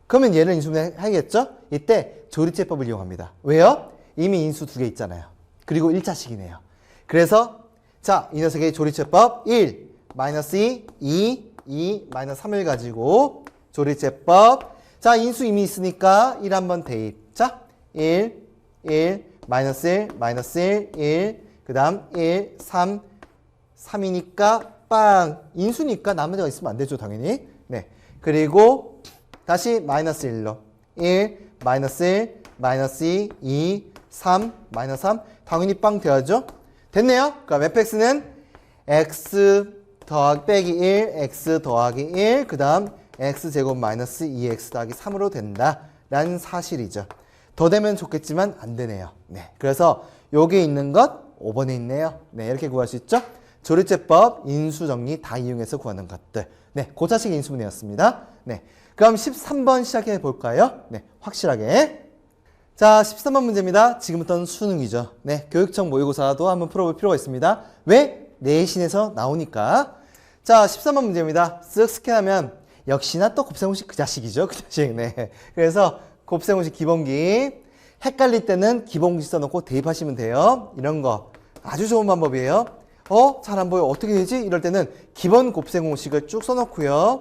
그러면 얘를 인수분해 하겠죠? 이때 조립제법을 이용합니다. 왜요? 이미 인수 2개 있잖아요. 그리고 1차식이네요. 그래서 자, 이 녀석의 조립제법 1, 마이너스 2, 마이너스 3을 가지고 조립제법 자, 인수 이미 있으니까 1 한번 대입. 자, 1, 마이너스 1, 그 다음 1, 3이니까 빵. 인수니까 나머지가 있으면 안 되죠, 당연히. 네. 그리고 다시 마이너스 1로. 1, 마이너스 2, 2, 3, 마이너스 3. 당연히 빵 돼야죠. 됐네요. 그럼 fx는 x 빼기 1, x 더하기 1, 그 다음 x제곱 마이너스 2x 더하기 3으로 된다 라는 사실이죠. 더 되면 좋겠지만 안 되네요. 네, 그래서 여기 있는 것 5번에 있네요. 네, 이렇게 구할 수 있죠. 조리제법, 인수정리 다 이용해서 구하는 것들. 네, 고차식 인수분해였습니다. 네, 그럼 13번 시작해 볼까요? 네, 확실하게. 자, 13번 문제입니다. 지금부터는 수능이죠. 네, 교육청 모의고사도 한번 풀어볼 필요가 있습니다. 왜? 내신에서 나오니까. 자, 13번 문제입니다. 쓱 스캔하면 역시나 또 곱셈공식 그 자식이죠. 그 자식. 네. 그래서 곱셈공식 기본기. 헷갈릴 때는 기본공식 써놓고 대입하시면 돼요. 이런 거 아주 좋은 방법이에요. 잘 안 보여. 어떻게 되지? 이럴 때는 기본 곱셈공식을 쭉 써놓고요.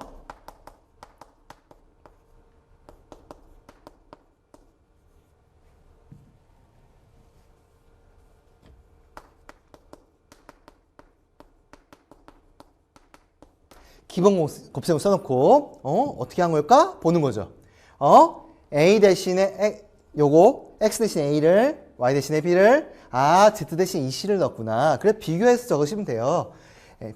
기본 곱셈을 써놓고 어떻게 한 걸까? 보는 거죠. A 대신에 요거 x 대신 a를 y 대신에 b를 z 대신 EC를 넣었구나. 그래 비교해서 적으시면 돼요.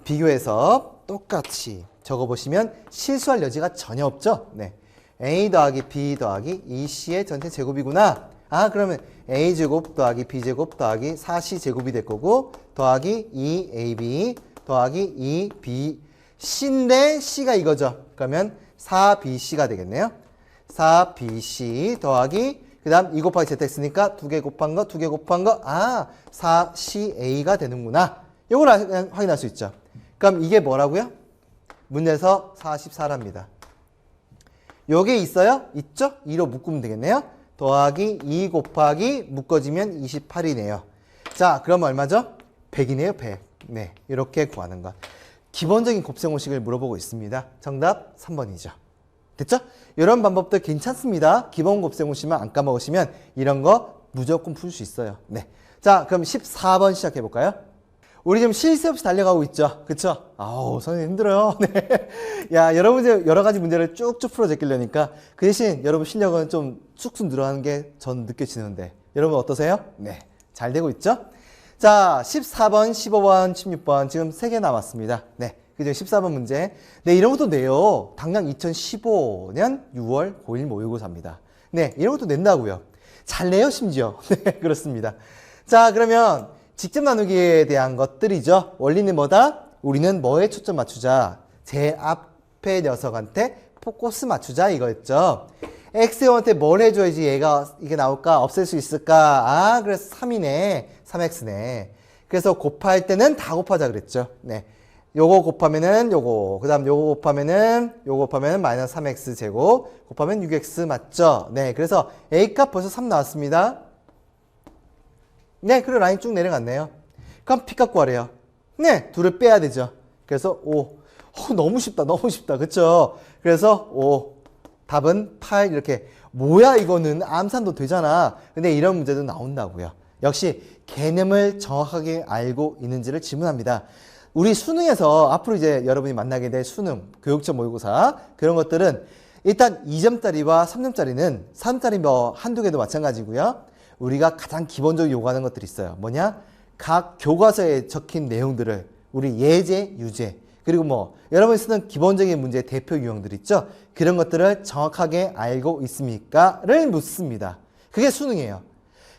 비교해서 똑같이 적어보시면 실수할 여지가 전혀 없죠. 네, a 더하기 b 더하기 EC의 전체 제곱이구나. 그러면 a제곱 더하기 b제곱 더하기 4c제곱이 될 거고 더하기 2ab 더하기 2b C인데 C가 이거죠. 그러면 4BC가 되겠네요. 4BC 더하기 그 다음 2 곱하기 ZX니까 2개 곱한 거 2개 곱한 거 4CA가 되는구나. 이걸 확인할 수 있죠. 그럼 이게 뭐라고요? 문제에서 44랍니다. 요게 있어요? 있죠? 2로 묶으면 되겠네요. 더하기 2 곱하기 묶어지면 28이네요. 자, 그럼 얼마죠? 100이네요. 100. 네, 이렇게 구하는 것. 기본적인 곱셈공식을 물어보고 있습니다. 정답 3번이죠. 됐죠? 이런 방법들 괜찮습니다. 기본 곱셈공식만 안 까먹으시면 이런 거 무조건 풀 수 있어요. 네. 자, 그럼 14번 시작해 볼까요? 우리 지금 쉴 새 없이 달려가고 있죠. 그쵸? 아우, 선생님 힘들어요. 네. 야, 여러 가지 문제를 쭉쭉 풀어 제끼려니까 그 대신 여러분 실력은 좀 쑥쑥 늘어나는 게 전 느껴지는데 여러분 어떠세요? 네. 잘 되고 있죠? 자, 14번, 15번, 16번 지금 3개 남았습니다. 네, 그죠? 14번 문제. 네, 이런 것도 내요. 당장 2015년 6월 고1 모의고사입니다. 네, 이런 것도 낸다고요. 잘 내요, 심지어. 네, 그렇습니다. 자, 그러면 직접 나누기에 대한 것들이죠. 원리는 뭐다? 우리는 뭐에 초점 맞추자? 제 앞에 녀석한테 포커스 맞추자 이거였죠. X형한테 뭘 해줘야지 이게 나올까? 없앨 수 있을까? 그래서 3이네. 3X네. 그래서 곱할 때는 다 곱하자 그랬죠. 네. 요거 곱하면은 요거. 그 다음 요거 곱하면은 마이너스 3X 제곱. 곱하면 6X 맞죠? 네. 그래서 A값 벌써 3 나왔습니다. 네. 그리고 라인 쭉 내려갔네요. 그럼 P값 구하래요. 네. 둘을 빼야 되죠. 그래서 5. 너무 쉽다. 너무 쉽다. 그쵸? 그래서 5. 답은 8 이렇게. 뭐야 이거는 암산도 되잖아. 근데 이런 문제도 나온다고요. 역시 개념을 정확하게 알고 있는지를 질문합니다. 우리 수능에서 앞으로 이제 여러분이 만나게 될 수능, 교육청 모의고사 그런 것들은 일단 2점짜리와 3점짜리는 3점짜리 뭐 한두 개도 마찬가지고요. 우리가 가장 기본적으로 요구하는 것들이 있어요. 뭐냐? 각 교과서에 적힌 내용들을 우리 예제, 유제 그리고 뭐 여러분이 쓰는 기본적인 문제의 대표 유형들 있죠? 그런 것들을 정확하게 알고 있습니까? 를 묻습니다. 그게 수능이에요.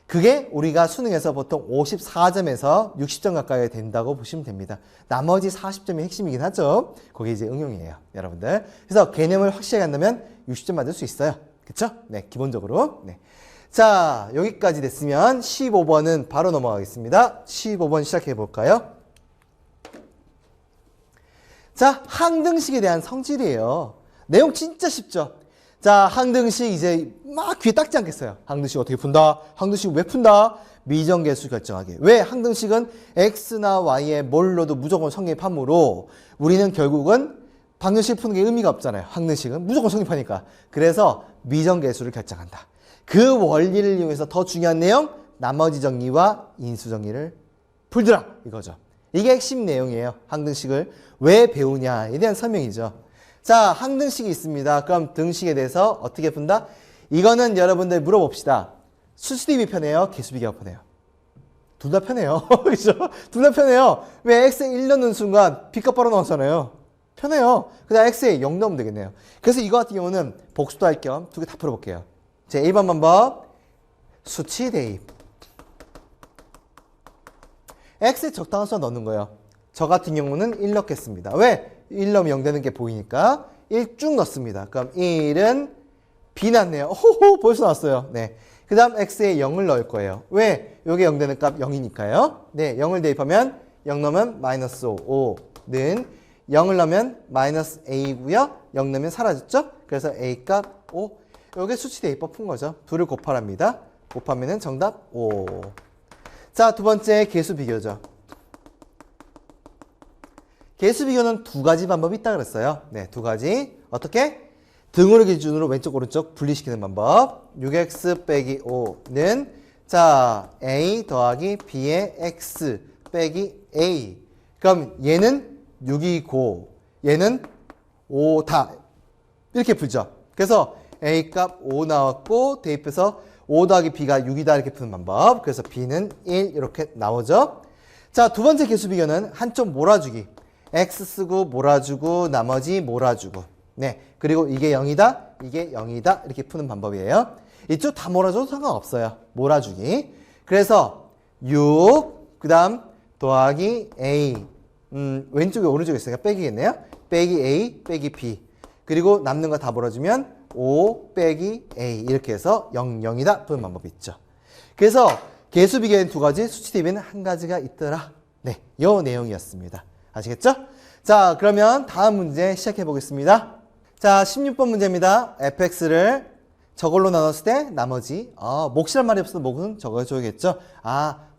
그게 우리가 수능에서 보통 54점에서 60점 가까이 된다고 보시면 됩니다. 나머지 40점이 핵심이긴 하죠. 그게 이제 응용이에요, 여러분들. 그래서 개념을 확실하게 한다면 60점 받을 수 있어요. 그쵸? 네, 기본적으로. 네. 자, 여기까지 됐으면 15번은 바로 넘어가겠습니다. 15번 시작해 볼까요? 자, 항등식에 대한 성질이에요. 내용 진짜 쉽죠? 자, 항등식 이제 막 귀에 닦지 않겠어요. 항등식 어떻게 푼다? 항등식 왜 푼다? 미정계수 결정하기. 왜? 항등식은 x나 y에 뭘 넣어도 무조건 성립하므로 우리는 결국은 방정식 푸는 게 의미가 없잖아요. 항등식은 무조건 성립하니까. 그래서 미정계수를 결정한다. 그 원리를 이용해서 더 중요한 내용, 나머지 정리와 인수 정리를 풀더라 이거죠. 이게 핵심 내용이에요. 항등식을 왜 배우냐에 대한 설명이죠. 자, 항등식이 있습니다. 그럼 등식에 대해서 어떻게 푼다? 이거는 여러분들 물어봅시다. 수수비기 편해요? 개수비기가 편해요? 둘 다 편해요. 그죠? 둘 다 편해요. 왜 x에 1 넣는 순간 b값 바로 나오잖아요. 편해요. 그 다음 x에 0 넣으면 되겠네요. 그래서 이거 같은 경우는 복수도 할 겸 두 개 다 풀어볼게요. 제 1번 방법. 수치 대입. x에 적당한 수 넣는 거예요. 저 같은 경우는 1 넣겠습니다. 왜? 1 넣으면 0 되는 게 보이니까 1 쭉 넣습니다. 그럼 1은 b 났네요. 호호, 벌써 나왔어요. 네. 그 다음 x에 0을 넣을 거예요. 왜? 요게 0 되는 값 0이니까요. 네, 0을 대입하면 0 넣으면 마이너스 5는 0을 넣으면 마이너스 a고요. 0 넣으면 사라졌죠? 그래서 a 값 5. 요게 수치 대입법 푼 거죠. 둘을 곱하랍니다. 곱하면은 정답 5. 자, 두 번째 계수 비교죠. 계수 비교는 두 가지 방법이 있다 그랬어요. 네, 두 가지. 어떻게? 등호를 기준으로 왼쪽 오른쪽 분리시키는 방법. 6x 빼기 5는 자 a 더하기 b의 x 빼기 a. 그럼 얘는 6이고 얘는 5다. 이렇게 풀죠. 그래서 a 값 5 나왔고 대입해서 5 더하기 b가 6이다 이렇게 푸는 방법. 그래서 b는 1 이렇게 나오죠. 자, 두 번째 계수 비교는 한쪽 몰아주기. x 쓰고 몰아주고 나머지 몰아주고. 네, 그리고 이게 0이다, 이게 0이다 이렇게 푸는 방법이에요. 이쪽 다 몰아줘도 상관없어요. 몰아주기. 그래서 6, 그 다음 더하기 a. 왼쪽에 오른쪽에 있으니까 빼기겠네요. 빼기 a, 빼기 b. 그리고 남는 거 다 몰아주면 5 빼기 a 이렇게 해서 0, 0이다 푸는 방법이 있죠. 그래서 계수 비교에는 두 가지, 수치 대비는 한 가지가 있더라. 네, 요 내용이었습니다. 아시겠죠? 자, 그러면 다음 문제 시작해 보겠습니다. 자, 16번 문제입니다. fx를 저걸로 나눴을 때 나머지 몫이란 말이 없어도 몫은 적어줘야겠죠.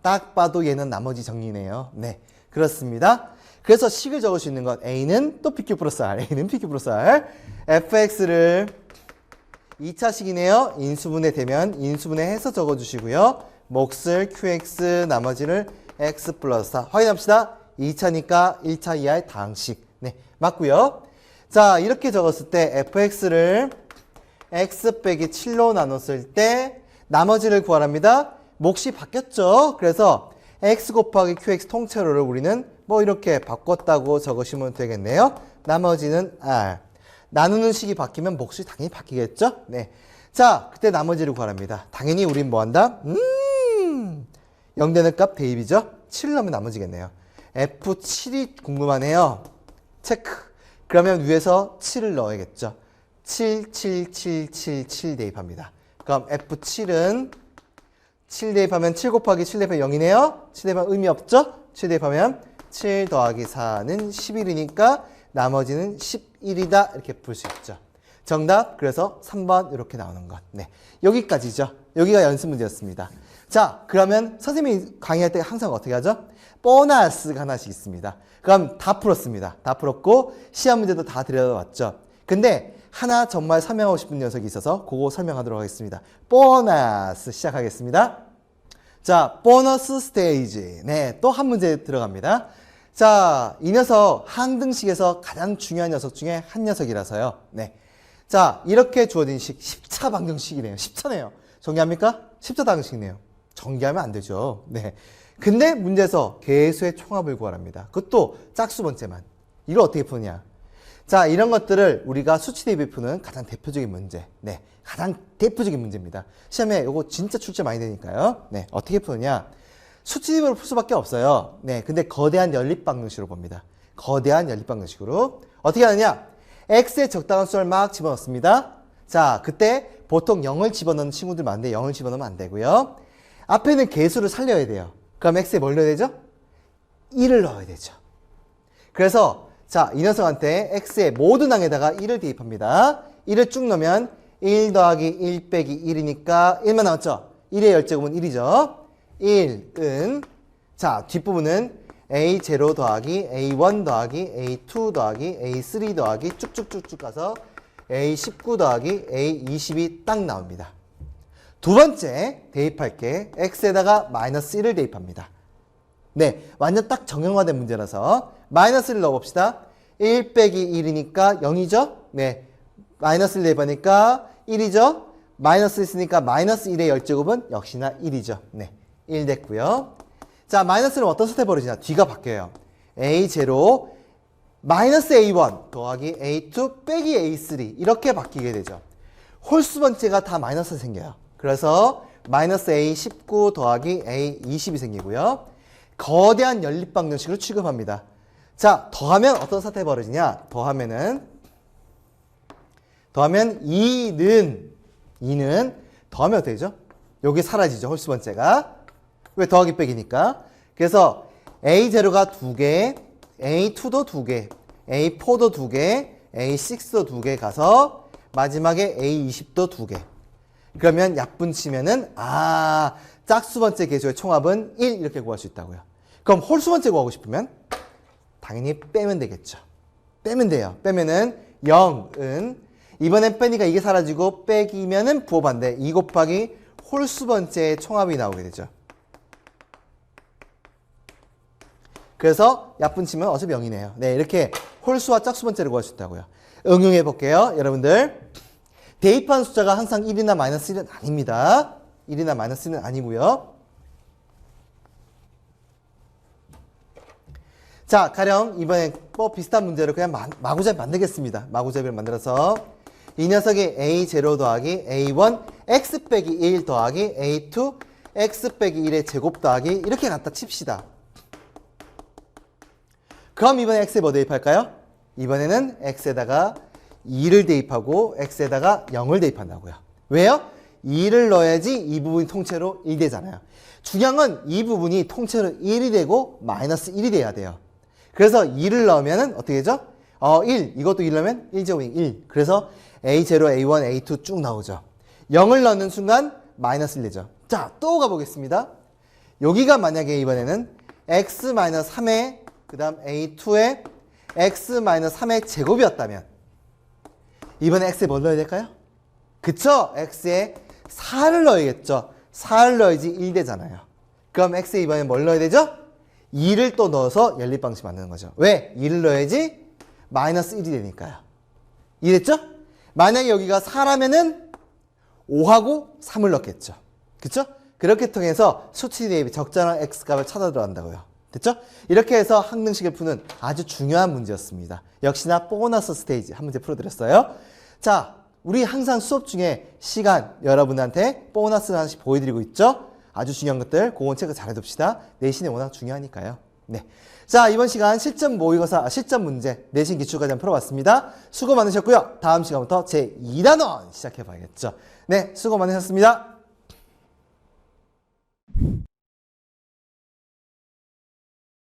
딱 봐도 얘는 나머지 정리네요. 네, 그렇습니다. 그래서 식을 적을 수 있는 것 a는 또 pq 플러스 r, a는 pq 플러스 r. fx를 2차식이네요. 인수분해 되면 인수분해 해서 적어주시고요. 몫을 qx, 나머지를 x 플러스 4. 확인합시다. 2차니까 1차 이하의 다항식. 네, 맞고요. 자, 이렇게 적었을 때 fx를 x 빼기 7로 나눴을 때 나머지를 구하랍니다. 몫이 바뀌었죠. 그래서 x 곱하기 qx 통째로를 우리는 뭐 이렇게 바꿨다고 적으시면 되겠네요. 나머지는 r. 나누는 식이 바뀌면 몫이 당연히 바뀌겠죠. 네. 자, 그때 나머지를 구하랍니다. 당연히 우린 뭐 한다? 0 되는 값 대입이죠. 7 넣으면 나머지겠네요. F7이 궁금하네요. 체크. 그러면 위에서 7을 넣어야겠죠. 7, 7, 7, 7, 7 대입합니다. 그럼 F7은 7 대입하면 7 곱하기 7 대입하면 0이네요. 7 대입하면 의미 없죠? 7 대입하면 7 더하기 4는 11이니까 나머지는 11이다. 이렇게 풀 수 있죠. 정답. 그래서 3번 이렇게 나오는 것. 네, 여기까지죠. 여기가 연습 문제였습니다. 자, 그러면 선생님이 강의할 때 항상 어떻게 하죠? 보너스가 하나씩 있습니다. 그럼 다 풀었습니다. 다 풀었고 시험 문제도 다 들여다봤죠. 근데 하나 정말 설명하고 싶은 녀석이 있어서 그거 설명하도록 하겠습니다. 보너스 시작하겠습니다. 자, 보너스 스테이지. 네, 또 한 문제 들어갑니다. 자, 이 녀석 항등식에서 가장 중요한 녀석 중에 한 녀석이라서요. 네. 자, 이렇게 주어진 식 10차 방정식이네요. 10차네요. 정리합니까? 10차 방정식이네요. 정리하면 안 되죠. 네. 근데 문제에서 계수의 총합을 구하랍니다. 그것도 짝수 번째만. 이걸 어떻게 푸느냐? 자, 이런 것들을 우리가 수치 대비 푸는 가장 대표적인 문제. 네. 가장 대표적인 문제입니다. 시험에 이거 진짜 출제 많이 되니까요. 네. 어떻게 푸느냐? 수치 대비로 풀 수밖에 없어요. 네. 근데 거대한 연립 방정식으로 봅니다. 거대한 연립 방정식으로. 어떻게 하느냐? x에 적당한 수를 막 집어넣습니다. 자, 그때 보통 0을 집어넣는 친구들 많은데 0을 집어넣으면 안 되고요. 앞에는 계수를 살려야 돼요. 그럼 x에 뭘 넣어야 되죠? 1을 넣어야 되죠. 그래서 자, 이 녀석한테 x의 모든 항에다가 1을 대입합니다. 1을 쭉 넣으면 1 더하기 1 빼기 1이니까 1만 나왔죠? 1의 열제곱은 1이죠. 1은 자, 뒷부분은 a0 더하기 a1 더하기 a2 더하기 a3 더하기 쭉쭉쭉쭉 가서 a19 더하기 a20이 딱 나옵니다. 두 번째 대입할 게 x에다가 마이너스 1을 대입합니다. 네, 완전 딱 정형화된 문제라서 마이너스를 넣어봅시다. 1 빼기 1이니까 0이죠? 네, 마이너스를 대입하니까 1이죠? 마이너스 있으니까 마이너스 1의 열제곱은 역시나 1이죠. 네, 1 됐고요. 자, 마이너스는 어떤 스텝 벌어지냐? 뒤가 바뀌어요. A0 마이너스 A1 더하기 A2 빼기 A3 이렇게 바뀌게 되죠. 홀수 번째가 다 마이너스 생겨요. 그래서 마이너스 A19 더하기 A20이 생기고요. 거대한 연립방정식을 취급합니다. 자, 더하면 어떤 사태가 벌어지냐? 더하면 2는 더하면 어떻게 되죠? 여기 사라지죠. 홀수 번째가. 왜? 더하기 빼기니까. 그래서 A0가 2개, A2도 2개, A4도 2개, A6도 2개 가서 마지막에 A20도 2개. 그러면 약분치면은 짝수 번째 계수의 총합은 1 이렇게 구할 수 있다고요. 그럼 홀수 번째 구하고 싶으면 당연히 빼면 되겠죠. 빼면 돼요. 빼면은 0은 이번엔 빼니까 이게 사라지고 빼기면은 부호반대 2 곱하기 홀수 번째의 총합이 나오게 되죠. 그래서 약분치면 어차피 0이네요. 네, 이렇게 홀수와 짝수 번째를 구할 수 있다고요. 응용해 볼게요. 여러분들 대입한 숫자가 항상 1이나 마이너스 1은 아닙니다. 1이나 마이너스 1은 아니고요. 자, 가령 이번에 비슷한 문제를 그냥 마구잡이 만들겠습니다. 마구잡이를 만들어서 이 녀석이 A0 더하기 A1 x 빼기 1 더하기 A2 x 빼기 1의 제곱 더하기 이렇게 갖다 칩시다. 그럼 이번에 x에 뭐 대입할까요? 이번에는 x에다가 2를 대입하고 x에다가 0을 대입한다고요. 왜요? 2를 넣어야지 이 부분이 통째로 1 되잖아요. 중요한 건 이 부분이 통째로 1이 되고 마이너스 1이 돼야 돼요. 그래서 2를 넣으면 어떻게 되죠? 1. 이것도 1 넣으면 1제곱이 1. 그래서 A0, A1, A2 쭉 나오죠. 0을 넣는 순간 마이너스 1 되죠. 자, 또 가보겠습니다. 여기가 만약에 이번에는 x-3의 그 다음 A2의 x-3의 제곱이었다면 이번에 x에 뭘 넣어야 될까요? 그쵸? x에 4를 넣어야겠죠. 4를 넣어야지 1 되잖아요. 그럼 x에 이번에 뭘 넣어야 되죠? 2를 또 넣어서 연립방식 만드는 거죠. 왜? 2를 넣어야지 마이너스 1이 되니까요. 이해됐죠? 만약에 여기가 4라면은 5하고 3을 넣겠죠. 그쵸? 그렇게 통해서 수치 대입이 적절한 x값을 찾아 들어간다고요. 됐죠? 이렇게 해서 항등식을 푸는 아주 중요한 문제였습니다. 역시나 보너스 스테이지 한 문제 풀어드렸어요. 자, 우리 항상 수업 중에 시간 여러분한테 보너스를 하나씩 보여드리고 있죠? 아주 중요한 것들 그건 체크 잘 해둡시다. 내신이 워낙 중요하니까요. 네. 자, 이번 시간 실전 모의고사 실전 문제 내신 기출까지 한번 풀어봤습니다. 수고 많으셨고요. 다음 시간부터 제2단원 시작해봐야겠죠. 네, 수고 많으셨습니다.